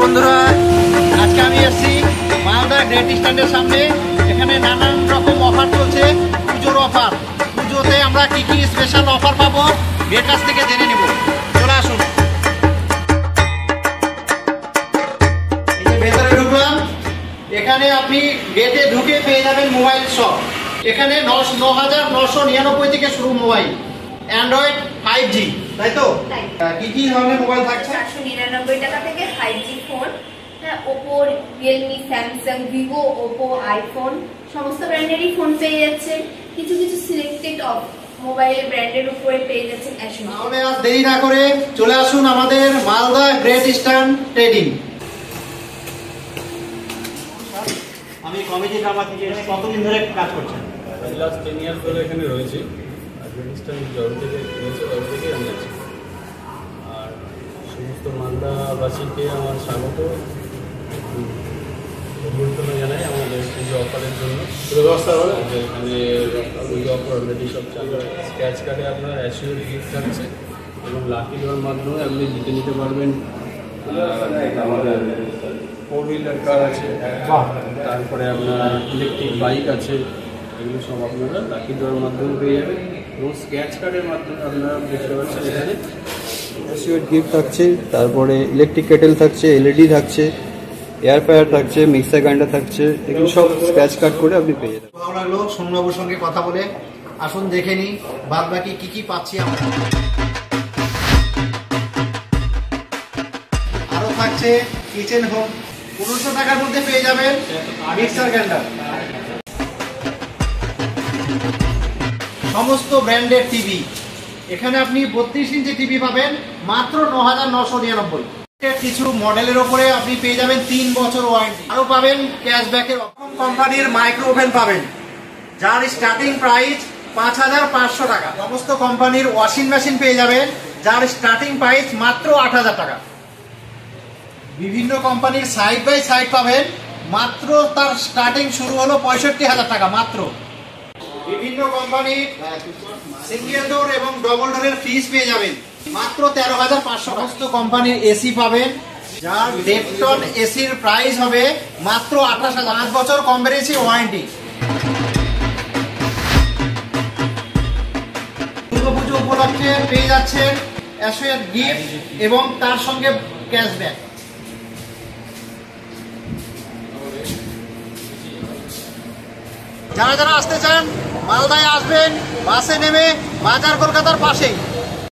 বন্ধুরা, আজকে আমি এসেছি মালদা গ্রেট স্ট্যান্ডের সামনে। এখানে নানান রকম অফার চলছে, পুজোর অফার। পুজোতে আমরা কি কি স্পেশাল অফার পাবো এর কাছ থেকে জেনে নেব। চলে আসুন। এই যে ভেতরে ঢুকলাম, এখানে আপনি গেটে ঢুকে পেয়ে যাবেন মোবাইল শপ। এখানে 9,999 থেকে শুরু মোবাইল, অ্যান্ড্রয়েড 5G, তাই তো? কি কি ধরনের মোবাইল থাকছে? 499 টাকা থেকে 5G phone, Oppo, Realme, Samsung, Vivo, Oppo, iPhone সমস্ত ব্র্যান্ডেরই ফোন পেয়ে যাচ্ছেন। কিছু কিছু সিলেক্টেড মোবাইল ব্র্যান্ডের উপরে পেয়ে যাচ্ছেন অ্যাশন। তাহলে আর দেরি না করে চলে আসুন আমাদের মালদা গ্রেট ইস্টার্ন ট্রেডিং। আমি কমিটি ড্রামা থেকে কতদিন ধরে কাজ করছেন? লাস্ট 10 ইয়ার্স ধরে এখানে রয়েছি। আফগানিস্তান জবে থেকে রয়েছে, তবে থেকেই আমি আছি। আর সমস্ত মালদাবাসীকে আমার স্বাগত অভ্যর্থনা জানাই আমাদের পুজো অফারের জন্য। ব্যবস্থা হলো এখানে পুজো অফার অলরেডি সব চালু। স্ক্র্যাচ কার্ডে আপনার অ্যাসিওর গিফট থাকছে এবং লাকি ড্রর মাধ্যমে আপনি জিতে নিতে পারবেন। আমাদের 4 হুইলার কার আছে, তারপরে আপনার ইলেকট্রিক বাইক আছে, এগুলো সব আপনারা লাকি ড্রর মাধ্যমে পেয়ে যাবেন। এবং স্ক্র্যাচ কার্ডের মাধ্যমে আপনারা দেখতে পাচ্ছেন এখানে অ্যাসিওর গিফট থাকছে, তারপরে ইলেকট্রিক কেটেল থাকছে, এলইডি থাকছে, এয়ার ফ্রায়ার থাকছে, মিক্সার গ্রাইন্ডার থাকছে, এগুলো সব স্ক্র্যাচ কার্ড করে আপনি পেয়ে যাবেন। ভালো লাগলো সোমবাবুর সঙ্গে কথা বলে। আসুন দেখে নিই বাদ বাকি কি পাচ্ছি আমরা। আরো থাকছে কিচেন হোম, 1500 টাকার মধ্যে পেয়ে যাবেন মিক্সার গ্রাইন্ডার। সমস্ত ব্র্যান্ডের টিভি, এখানে আপনি 32 ইঞ্চি টিভি পাবেন মাত্র 9,999। কিছু মডেলের ওপরে আপনি পেয়ে যাবেন 3 বছর ওয়ারেন্টি, আরো পাবেন ক্যাশব্যাকের। কোম্পানির মাইক্রো ওভেন পাবেন যার স্টার্টিং প্রাইস 5,500 টাকা। সমস্ত কোম্পানির ওয়াশিং মেশিন পেয়ে যাবেন যার স্টার্টিং প্রাইস মাত্র 8,000 টাকা। বিভিন্ন কোম্পানির সাইড বাই সাইড পাবেন মাত্র, তার স্টার্টিং শুরু হলো 65,000 টাকা মাত্র। বিভিন্ন কোম্পানির সিঙ্গেল ডোর এবং ডবল ডোরের ফ্রিজ পেয়ে যাবেন মাত্র 13,500। সমস্ত কোম্পানির এসি পাবেন যার ডেপটন এসির প্রাইস হবে মাত্র 28,000। 5 বছর কম্পারেন্সি ওয়ারেন্টি। দুর্গাপুজো উপলক্ষে পেয়ে যাচ্ছেন অ্যাসোয়ের গিফট এবং তার সঙ্গে ক্যাশব্যাক। যারা যারা আসতে চান মালদায় আসবেন, বাসে নেমে বাজার কলকাতার পাশেই।